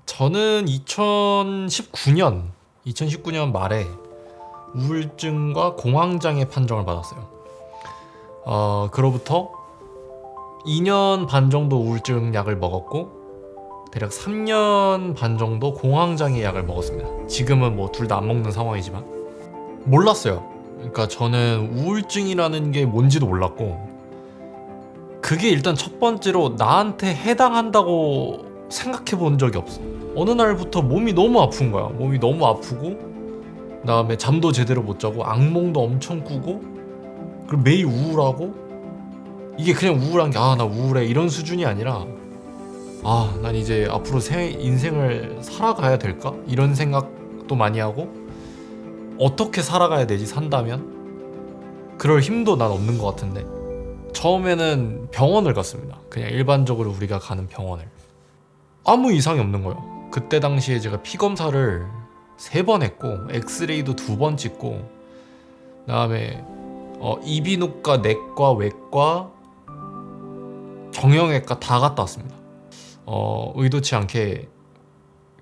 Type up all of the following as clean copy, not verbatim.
저는 2019년 말에 우울증과 공황장애 판정을 받았어요. 그로부터 2년 반 정도 우울증 약을 먹었고 대략 3년 반 정도 공황장애 약을 먹었습니다. 지금은 뭐 둘 다 안 먹는 상황이지만 몰랐어요. 그러니까 저는 우울증이라는 게 뭔지도 몰랐고 그게 일단 첫 번째로 나한테 해당한다고 생각해 본 적이 없어. 어느 날부터 몸이 너무 아픈 거야. 몸이 너무 아프고 그다음에 잠도 제대로 못 자고 악몽도 엄청 꾸고 그리고 매일 우울하고 이게 그냥 우울한 게 나 우울해 이런 수준이 아니라 난 이제 앞으로 인생을 살아가야 될까? 이런 생각도 많이 하고 어떻게 살아가야 되지 산다면? 그럴 힘도 난 없는 것 같은데 처음에는 병원을 갔습니다. 그냥 일반적으로 우리가 가는 병원을. 아무 이상이 없는 거예요. 그때 당시에 제가 피 검사를 3번 했고 엑스레이도 2번 찍고 그다음에 이비인후과, 내과, 외과, 정형외과 다 갔다 왔습니다. 의도치 않게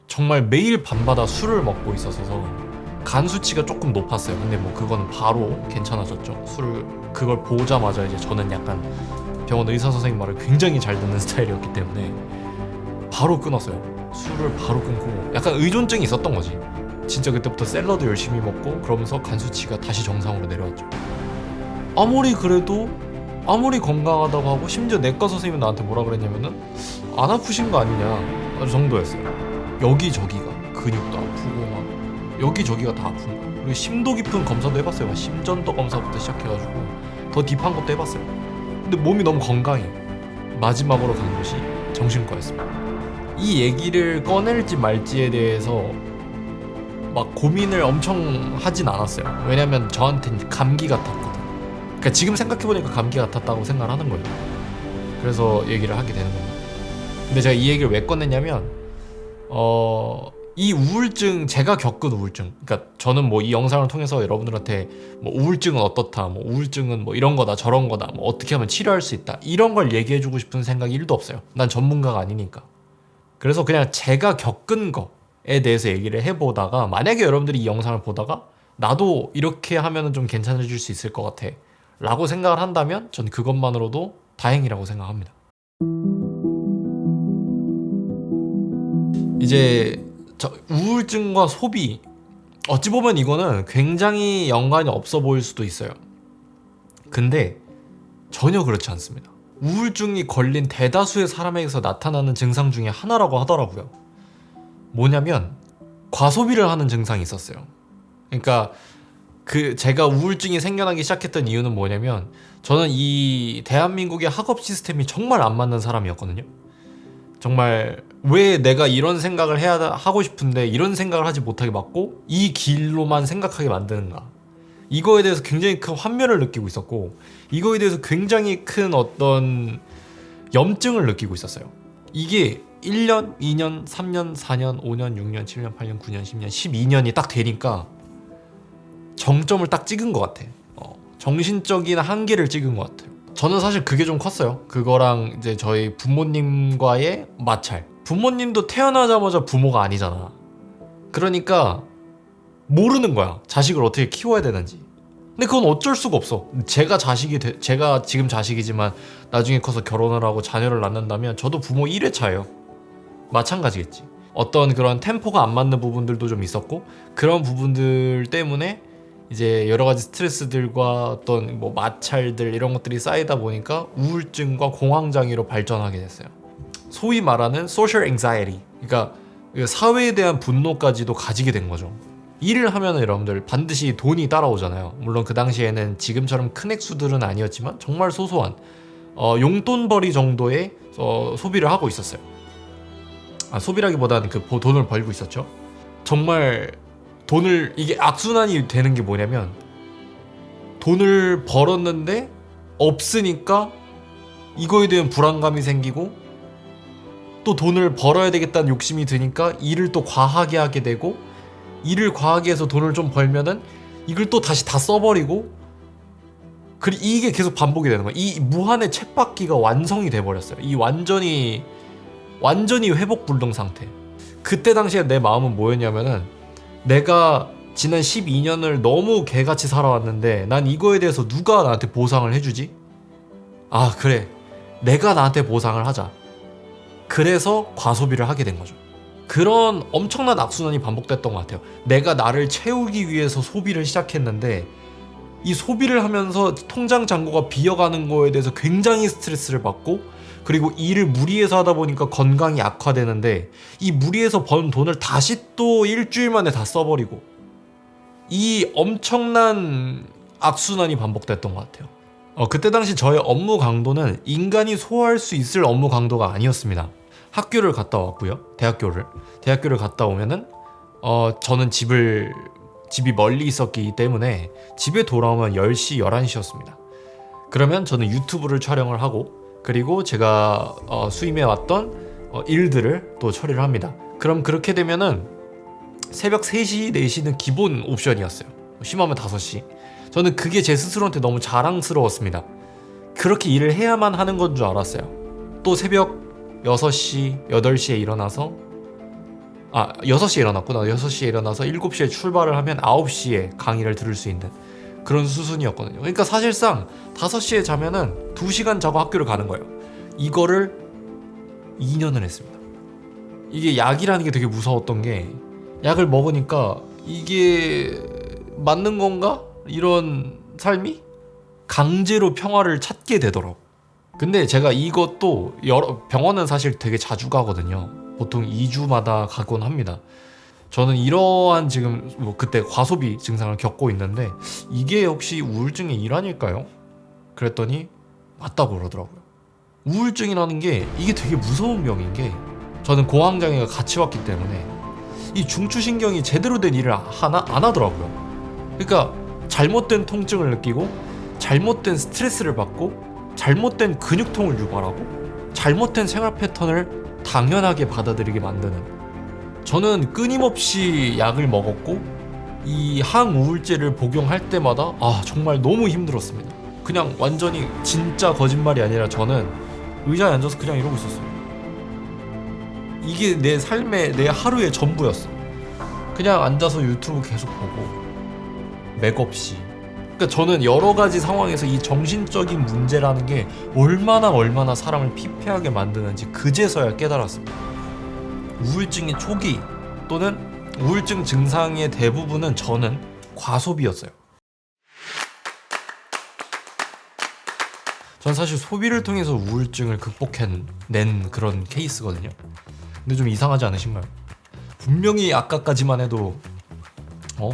정말 매일 밤마다 술을 먹고 있었어서 간 수치가 조금 높았어요. 근데 뭐 그거는 바로 괜찮아졌죠. 그걸 보자마자 이제 저는 약간 병원 의사 선생님 말을 굉장히 잘 듣는 스타일이었기 때문에 바로 끊었어요. 술을 바로 끊고 약간 의존증이 있었던 거지. 진짜 그때부터 샐러드 열심히 먹고 그러면서 간 수치가 다시 정상으로 내려왔죠. 아무리 건강하다고 하고 심지어 내과 선생님은 나한테 뭐라 그랬냐면은 안 아프신 거 아니냐 정도였어요. 여기저기가 근육도 아프고 막 여기저기가 다 아픈 거야. 그리고 심도 깊은 검사도 해봤어요. 막 심전도 검사부터 시작해가지고 더 딥한 것도 해봤어요. 근데 몸이 너무 건강해. 마지막으로 간 곳이 정신과였습니다. 이 얘기를 꺼낼지 말지에 대해서 막 고민을 엄청 하진 않았어요. 왜냐면 저한테는 감기 같았거든. 그러니까 지금 생각해보니까 감기 같았다고 생각을 하는 거예요. 그래서 얘기를 하게 되는 겁니다. 근데 제가 이 얘기를 왜 꺼냈냐면 이 우울증, 제가 겪은 우울증, 그러니까 저는 뭐 이 영상을 통해서 여러분들한테 뭐 우울증은 어떻다, 뭐 우울증은 뭐 이런 거다 저런 거다, 뭐 어떻게 하면 치료할 수 있다 이런 걸 얘기해주고 싶은 생각이 1도 없어요. 난 전문가가 아니니까. 그래서 그냥 제가 겪은 거에 대해서 얘기를 해보다가 만약에 여러분들이 이 영상을 보다가 나도 이렇게 하면 좀 괜찮아질 수 있을 것 같아 라고 생각을 한다면 전 그것만으로도 다행이라고 생각합니다. 이제 우울증과 소비, 어찌 보면 이거는 굉장히 연관이 없어 보일 수도 있어요. 근데 전혀 그렇지 않습니다. 우울증이 걸린 대다수의 사람에게서 나타나는 증상 중에 하나라고 하더라고요. 뭐냐면 과소비를 하는 증상이 있었어요. 그러니까 제가 우울증이 생겨나기 시작했던 이유는 뭐냐면 저는 이 대한민국의 학업 시스템이 정말 안 맞는 사람이었거든요. 정말 왜 내가 이런 생각을 하고 싶은데 이런 생각을 하지 못하게 막고 이 길로만 생각하게 만드는가, 이거에 대해서 굉장히 큰 환멸을 느끼고 있었고 이거에 대해서 굉장히 큰 어떤 염증을 느끼고 있었어요. 이게 1년, 2년, 3년, 4년, 5년, 6년, 7년, 8년, 9년, 10년, 12년이 딱 되니까 정점을 딱 찍은 것 같아. 정신적인 한계를 찍은 것 같아요. 저는 사실 그게 좀 컸어요. 그거랑 이제 저희 부모님과의 마찰. 부모님도 태어나자마자 부모가 아니잖아. 그러니까 모르는 거야. 자식을 어떻게 키워야 되는지. 근데 그건 어쩔 수가 없어. 제가 지금 자식이지만 나중에 커서 결혼을 하고 자녀를 낳는다면 저도 부모 1회차예요. 마찬가지겠지. 어떤 그런 템포가 안 맞는 부분들도 좀 있었고 그런 부분들 때문에 이제 여러 가지 스트레스들과 어떤 뭐 마찰들 이런 것들이 쌓이다 보니까 우울증과 공황장애로 발전하게 됐어요. 소위 말하는 social anxiety, 그러니까 사회에 대한 분노까지도 가지게 된 거죠. 일을 하면 여러분들 반드시 돈이 따라오잖아요. 물론 그 당시에는 지금처럼 큰 액수들은 아니었지만 정말 소소한 용돈벌이 정도의 소비를 하고 있었어요. 소비라기보다는 돈을 벌고 있었죠. 정말 이게 악순환이 되는 게 뭐냐면 돈을 벌었는데 없으니까 이거에 대한 불안감이 생기고 또 돈을 벌어야 되겠다는 욕심이 드니까 일을 또 과하게 하게 되고 일을 과하게 해서 돈을 좀 벌면은 이걸 또 다시 다 써버리고 이게 계속 반복이 되는 거야. 이 무한의 쳇바퀴가 완성이 돼버렸어요. 이 완전히 완전히 회복 불능 상태. 그때 당시에 내 마음은 뭐였냐면은 내가 지난 12년을 너무 개같이 살아왔는데 난 이거에 대해서 누가 나한테 보상을 해주지? 아 그래, 내가 나한테 보상을 하자. 그래서 과소비를 하게 된 거죠. 그런 엄청난 악순환이 반복됐던 것 같아요. 내가 나를 채우기 위해서 소비를 시작했는데 이 소비를 하면서 통장 잔고가 비어가는 거에 대해서 굉장히 스트레스를 받고, 그리고 일을 무리해서 하다 보니까 건강이 악화되는데 이 무리해서 번 돈을 다시 또 일주일 만에 다 써버리고, 이 엄청난 악순환이 반복됐던 것 같아요. 그때 당시 저의 업무 강도는 인간이 소화할 수 있을 업무 강도가 아니었습니다. 학교를 갔다 왔고요. 대학교를 갔다 오면은 저는 집이 멀리 있었기 때문에 집에 돌아오면 10시, 11시였습니다. 그러면 저는 유튜브를 촬영을 하고, 그리고 제가 수임해왔던 일들을 또 처리를 합니다. 그럼 그렇게 되면은 새벽 3시, 4시는 기본 옵션이었어요. 심하면 5시. 저는 그게 제 스스로한테 너무 자랑스러웠습니다. 그렇게 일을 해야만 하는 건 줄 알았어요. 또 새벽 6시, 8시에 일어나서 6시에 일어났구나. 6시에 일어나서 7시에 출발을 하면 9시에 강의를 들을 수 있는 그런 수순이었거든요. 그러니까 사실상 5시에 자면은 2시간 자고 학교를 가는 거예요. 이거를 2년을 했습니다. 이게 약이라는 게 되게 무서웠던 게, 약을 먹으니까 이게 맞는 건가? 이런 삶이 강제로 평화를 찾게 되더라고. 근데 제가 이것도 병원은 사실 되게 자주 가거든요. 보통 2주마다 가곤 합니다. 저는 이러한 지금 그때 과소비 증상을 겪고 있는데 이게 혹시 우울증의 일환일까요? 그랬더니 맞다고 그러더라고요. 우울증이라는 게 이게 되게 무서운 병인 게, 저는 공황장애가 같이 왔기 때문에 이 중추신경이 제대로 된 일을 안 하더라고요. 그러니까 잘못된 통증을 느끼고, 잘못된 스트레스를 받고, 잘못된 근육통을 유발하고, 잘못된 생활 패턴을 당연하게 받아들이게 만드는, 저는 끊임없이 약을 먹었고 이 항우울제를 복용할 때마다 정말 너무 힘들었습니다. 그냥 완전히 진짜 거짓말이 아니라 저는 의자에 앉아서 그냥 이러고 있었어요. 이게 내 삶의, 내 하루의 전부였어. 그냥 앉아서 유튜브 계속 보고 맥없이. 그러니까 저는 여러 가지 상황에서 이 정신적인 문제라는 게 얼마나 사람을 피폐하게 만드는지 그제서야 깨달았습니다. 우울증의 초기 또는 우울증 증상의 대부분은 저는 과소비였어요. 전 사실 소비를 통해서 우울증을 극복해낸 그런 케이스거든요. 근데 좀 이상하지 않으신가요? 분명히 아까까지만 해도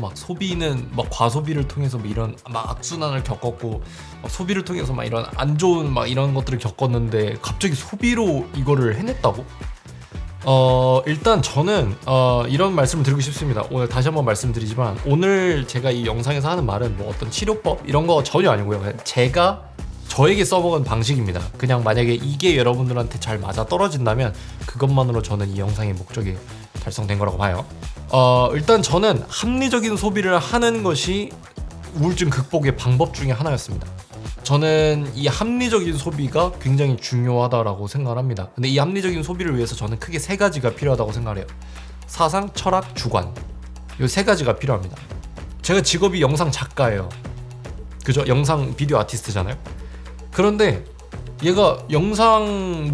막 소비는 막 과소비를 통해서 막 이런 막 악순환을 겪었고, 막 소비를 통해서 막 이런 안 좋은 막 이런 것들을 겪었는데 갑자기 소비로 이거를 해냈다고? 일단 저는 이런 말씀을 드리고 싶습니다. 오늘 다시 한번 말씀드리지만, 오늘 제가 이 영상에서 하는 말은 뭐 어떤 치료법 이런 거 전혀 아니고요. 그냥 제가 저에게 써먹은 방식입니다. 그냥 만약에 이게 여러분들한테 잘 맞아 떨어진다면 그것만으로 저는 이 영상의 목적이 달성된 거라고 봐요. 일단 저는 합리적인 소비를 하는 것이 우울증 극복의 방법 중에 하나였습니다. 저는 이 합리적인 소비가 굉장히 중요하다라고 생각을 합니다. 근데 이 합리적인 소비를 위해서 저는 크게 3가지가 필요하다고 생각을 해요. 사상, 철학, 주관. 이 3가지가 필요합니다. 제가 직업이 영상 작가예요. 그죠? 영상 비디오 아티스트잖아요. 그런데 얘가 영상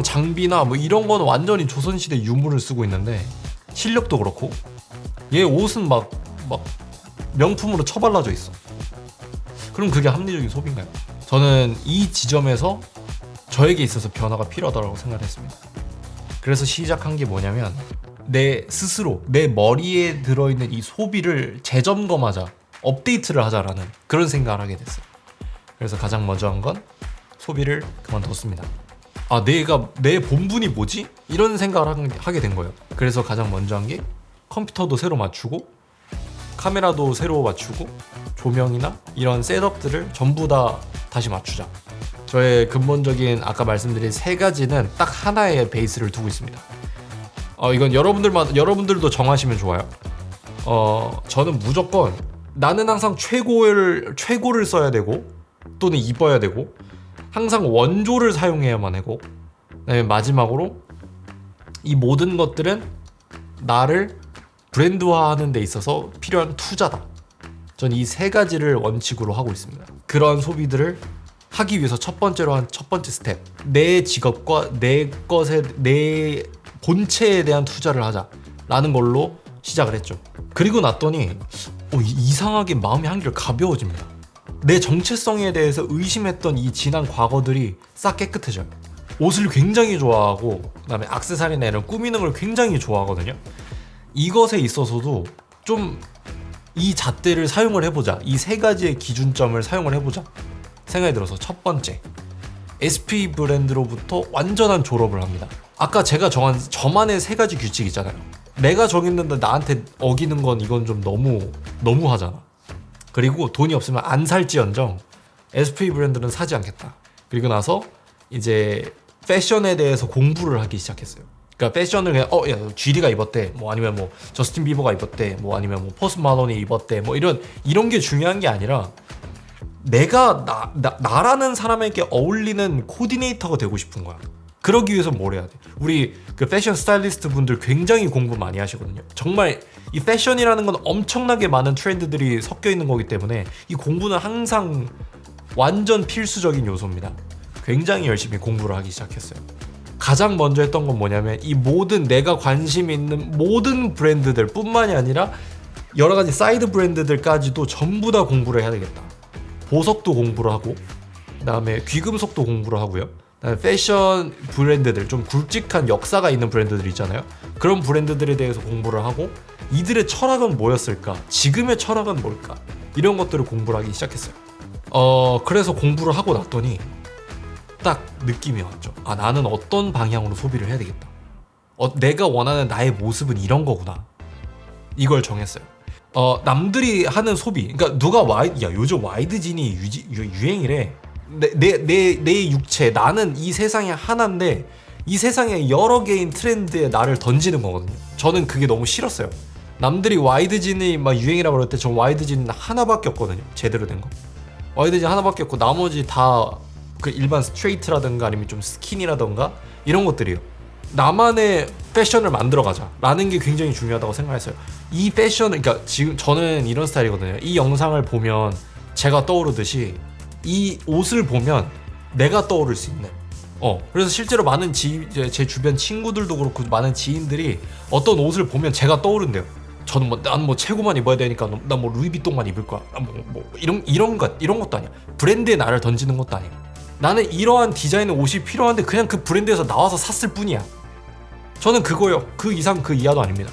장비나 뭐 이런 거는 완전히 조선시대 유물을 쓰고 있는데, 실력도 그렇고 얘 옷은 막 명품으로 처발라져 있어. 그럼 그게 합리적인 소비인가요? 저는 이 지점에서 저에게 있어서 변화가 필요하다고 생각을 했습니다. 그래서 시작한 게 뭐냐면, 내 스스로 내 머리에 들어있는 이 소비를 재점검하자, 업데이트를 하자라는 그런 생각을 하게 됐어요. 그래서 가장 먼저 한 건 소비를 그만뒀습니다. 내가 내 본분이 뭐지? 이런 생각을 하게 된 거예요. 그래서 가장 먼저 한 게 컴퓨터도 새로 맞추고, 카메라도 새로 맞추고, 조명이나 이런 셋업들을 전부 다 다시 맞추자. 저의 근본적인 아까 말씀드린 3가지는 딱 하나의 베이스를 두고 있습니다. 이건 여러분들도 정하시면 좋아요. 저는 무조건 나는 항상 최고를 써야 되고, 또는 입어야 되고, 항상 원조를 사용해야만 하고, 그다음에 마지막으로 이 모든 것들은 나를 브랜드화하는 데 있어서 필요한 투자다. 전 이 세 가지를 원칙으로 하고 있습니다. 그러한 소비들을 하기 위해서 첫 번째로 한 첫 번째 스텝, 내 직업과 내 본체에 대한 투자를 하자라는 걸로 시작을 했죠. 그리고 났더니 이상하게 마음이 한결 가벼워집니다. 내 정체성에 대해서 의심했던 이 지난 과거들이 싹 깨끗해져요. 옷을 굉장히 좋아하고 그다음에 액세서리나 이런 꾸미는 걸 굉장히 좋아하거든요. 이것에 있어서도 좀 이 잣대를 사용을 해보자, 이 세 가지의 기준점을 사용을 해보자 생각이 들어서 첫 번째, SP 브랜드로부터 완전한 졸업을 합니다. 아까 제가 정한 저만의 세 가지 규칙 있잖아요. 내가 정했는데 나한테 어기는 건 이건 좀 너무 하잖아. 그리고 돈이 없으면 안 살지언정 SP 브랜드는 사지 않겠다. 그리고 나서 이제 패션에 대해서 공부를 하기 시작했어요. 그러니까 패션을 그냥 야, GD가 입었대, 뭐 아니면 뭐 저스틴 비버가 입었대, 뭐 아니면 뭐 포스트 말론이 입었대, 뭐 이런 게 중요한 게 아니라 내가 나라는 사람에게 어울리는 코디네이터가 되고 싶은 거야. 그러기 위해서 뭘 해야 돼? 우리 그 패션 스타일리스트 분들 굉장히 공부 많이 하시거든요. 정말 이 패션이라는 건 엄청나게 많은 트렌드들이 섞여 있는 거기 때문에 이 공부는 항상 완전 필수적인 요소입니다. 굉장히 열심히 공부를 하기 시작했어요. 가장 먼저 했던 건 뭐냐면 이 모든 내가 관심 있는 모든 브랜드들 뿐만이 아니라 여러 가지 사이드 브랜드들까지도 전부 다 공부를 해야 되겠다. 보석도 공부를 하고, 그다음에 귀금속도 공부를 하고요. 그다음에 패션 브랜드들, 좀 굵직한 역사가 있는 브랜드들 있잖아요. 그런 브랜드들에 대해서 공부를 하고, 이들의 철학은 뭐였을까? 지금의 철학은 뭘까? 이런 것들을 공부를 하기 시작했어요. 그래서 공부를 하고 났더니 딱 느낌이 왔죠. 아, 나는 어떤 방향으로 소비를 해야 되겠다. 내가 원하는 나의 모습은 이런 거구나. 이걸 정했어요. 남들이 하는 소비, 그러니까 누가 요즘 와이드진이 유행이래. 내 육체, 나는 이 세상에 하나인데 이 세상에 여러 개인 트렌드에 나를 던지는 거거든요. 저는 그게 너무 싫었어요. 남들이 와이드진이 막 유행이라고 그럴 때 전 와이드진 하나밖에 없거든요. 제대로 된 거. 와이드진 하나밖에 없고 나머지 다 그 일반 스트레이트라든가 아니면 좀 스키니라든가 이런 것들이에요. 나만의 패션을 만들어가자 라는 게 굉장히 중요하다고 생각했어요. 이 패션을, 그러니까 지금 저는 이런 스타일이거든요. 이 영상을 보면 제가 떠오르듯이 이 옷을 보면 내가 떠오를 수 있는, 그래서 실제로 많은 제 주변 친구들도 그렇고 많은 지인들이 어떤 옷을 보면 제가 떠오른대요. 저는 난 최고만 입어야 되니까 난 루이비통만 입을 거야. 이런 것도 아니야. 브랜드에 나를 던지는 것도 아니야. 나는 이러한 디자인의 옷이 필요한데 그냥 그 브랜드에서 나와서 샀을 뿐이야. 저는 그거요. 그 이상 그 이하도 아닙니다.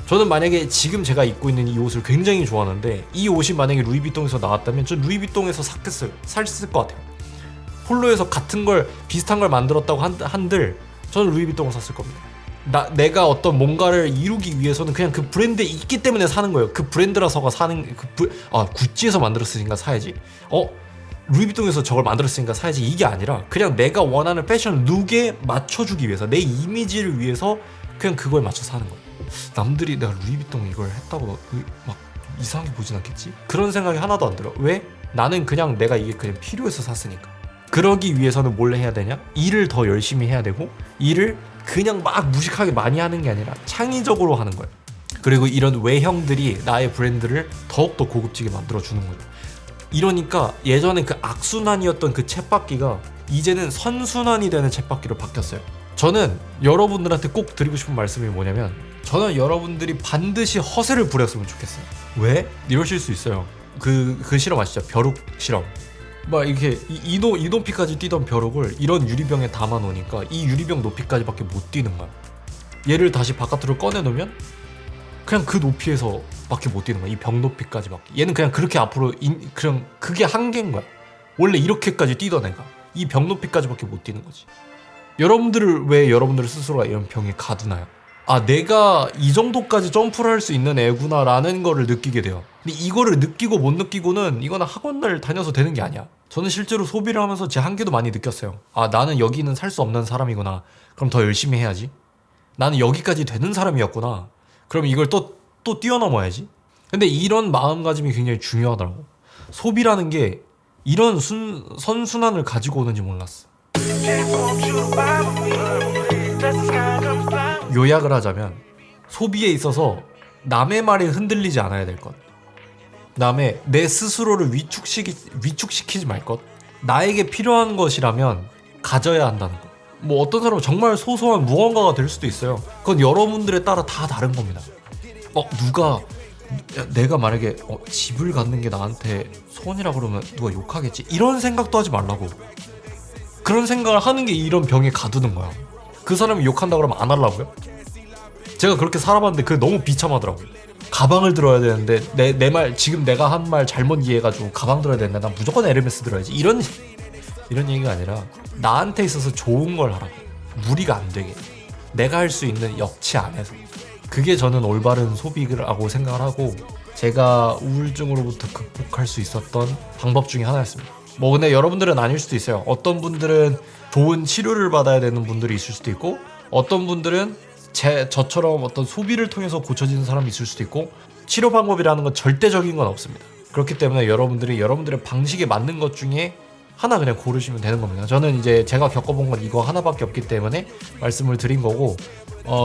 저는 만약에 지금 제가 입고 있는 이 옷을 굉장히 좋아하는데 이 옷이 만약에 루이비통에서 나왔다면 전 루이비통에서 샀을 것 같아요. 폴로에서 같은 걸 비슷한 걸 만들었다고 한들 저는 루이비통을 샀을 겁니다. 내가 어떤 뭔가를 이루기 위해서는 그냥 그 브랜드에 있기 때문에 사는 거예요. 그 브랜드라서가 사는 구찌에서 만들었으니까 사야지. 루이비통에서 저걸 만들었으니까 사야지. 이게 아니라 그냥 내가 원하는 패션 룩에 맞춰주기 위해서, 내 이미지를 위해서 그냥 그거에 맞춰서 사는 거예요. 남들이 내가 루이비통 이걸 했다고 막 이상하게 보진 않겠지? 그런 생각이 하나도 안 들어. 왜? 나는 그냥 내가 이게 그냥 필요해서 샀으니까. 그러기 위해서는 뭘 해야 되냐? 일을 더 열심히 해야 되고, 일을 그냥 막 무식하게 많이 하는 게 아니라 창의적으로 하는 거예요. 그리고 이런 외형들이 나의 브랜드를 더욱더 고급지게 만들어주는 거예요. 이러니까 예전에 그 악순환이었던 그 쳇바퀴가 이제는 선순환이 되는 쳇바퀴로 바뀌었어요. 저는 여러분들한테 꼭 드리고 싶은 말씀이 뭐냐면, 저는 여러분들이 반드시 허세를 부렸으면 좋겠어요. 왜? 이러실 수 있어요. 그 실험 아시죠? 벼룩 실험. 막 이렇게 이 높이까지 뛰던 벼룩을 이런 유리병에 담아 놓으니까 이 유리병 높이까지밖에 못 뛰는 거야. 얘를 다시 바깥으로 꺼내 놓으면 그냥 그 높이에서 밖에 못 뛰는 거야. 이 벽 높이까지밖에. 얘는 그냥 그렇게 앞으로 그냥 그게 한계인 거야. 원래 이렇게까지 뛰던 애가 이 벽 높이까지밖에 못 뛰는 거지. 왜 여러분들 스스로가 이런 병에 가두나요? 아, 내가 이 정도까지 점프를 할 수 있는 애구나 라는 거를 느끼게 돼요. 근데 이거를 느끼고 못 느끼고는 이거는 학원을 다녀서 되는 게 아니야. 저는 실제로 소비를 하면서 제 한계도 많이 느꼈어요. 아, 나는 여기는 살 수 없는 사람이구나. 그럼 더 열심히 해야지. 나는 여기까지 되는 사람이었구나. 그럼 이걸 또 뛰어넘어야지. 근데 이런 마음가짐이 굉장히 중요하더라고. 소비라는 게 이런 선순환을 가지고 오는지 몰랐어. 요약을 하자면 소비에 있어서 남의 말에 흔들리지 않아야 될 것, 그다음에 내 스스로를 위축시키지 말 것, 나에게 필요한 것이라면 가져야 한다는 것. 뭐 어떤 사람은 정말 소소한 무언가가 될 수도 있어요. 그건 여러분들에 따라 다 다른 겁니다. 내가 만약에 집을 갖는 게 나한테 소원이라 그러면 누가 욕하겠지, 이런 생각도 하지 말라고. 그런 생각을 하는 게 이런 병에 가두는 거야. 그 사람이 욕한다 그러면 안 하려고요? 제가 그렇게 살아봤는데 그게 너무 비참하더라고요. 가방을 들어야 되는데 내 말, 지금 내가 한 말 잘못 이해해가지고 가방 들어야 되는데 난 무조건 에르메스 들어야지, 이런 얘기가 아니라 나한테 있어서 좋은 걸 하라고. 무리가 안 되게, 내가 할 수 있는 역치 안에서. 그게 저는 올바른 소비라고 생각을 하고, 제가 우울증으로부터 극복할 수 있었던 방법 중에 하나였습니다. 뭐 근데 여러분들은 아닐 수도 있어요. 어떤 분들은 좋은 치료를 받아야 되는 분들이 있을 수도 있고, 어떤 분들은 저처럼 어떤 소비를 통해서 고쳐지는 사람이 있을 수도 있고, 치료 방법이라는 건 절대적인 건 없습니다. 그렇기 때문에 여러분들이 여러분들의 방식에 맞는 것 중에 하나 그냥 고르시면 되는 겁니다. 저는 이제 제가 겪어본 건 이거 하나밖에 없기 때문에 말씀을 드린 거고,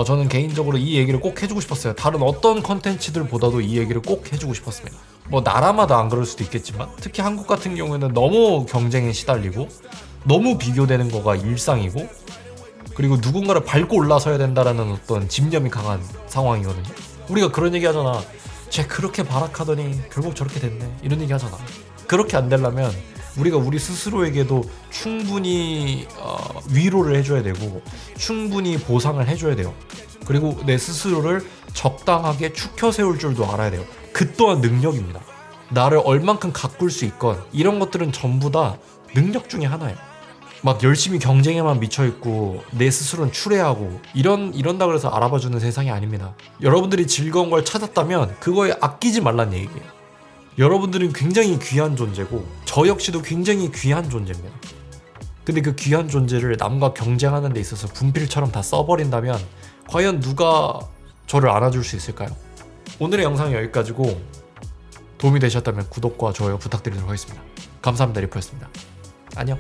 저는 개인적으로 이 얘기를 꼭 해주고 싶었어요. 다른 어떤 컨텐츠들보다도 이 얘기를 꼭 해주고 싶었습니다. 뭐 나라마다 안 그럴 수도 있겠지만, 특히 한국 같은 경우에는 너무 경쟁에 시달리고 너무 비교되는 거가 일상이고, 그리고 누군가를 밟고 올라서야 된다라는 어떤 집념이 강한 상황이거든요. 우리가 그런 얘기 하잖아. 쟤 그렇게 발악하더니 결국 저렇게 됐네, 이런 얘기 하잖아. 그렇게 안 되려면 우리가 우리 스스로에게도 충분히 위로를 해줘야 되고, 충분히 보상을 해줘야 돼요. 그리고 내 스스로를 적당하게 축혀 세울 줄도 알아야 돼요. 그 또한 능력입니다. 나를 얼만큼 가꿀 수 있건, 이런 것들은 전부 다 능력 중에 하나예요. 막 열심히 경쟁에만 미쳐있고 내 스스로는 추레하고 이런다 그래서 알아봐주는 세상이 아닙니다. 여러분들이 즐거운 걸 찾았다면 그거에 아끼지 말란 얘기예요. 여러분들은 굉장히 귀한 존재고, 저 역시도 굉장히 귀한 존재입니다. 근데 그 귀한 존재를 남과 경쟁하는 데 있어서 분필처럼 다 써버린다면 과연 누가 저를 안아줄 수 있을까요? 오늘의 영상은 여기까지고, 도움이 되셨다면 구독과 좋아요 부탁드리도록 하겠습니다. 감사합니다. 리퍼였습니다. 안녕.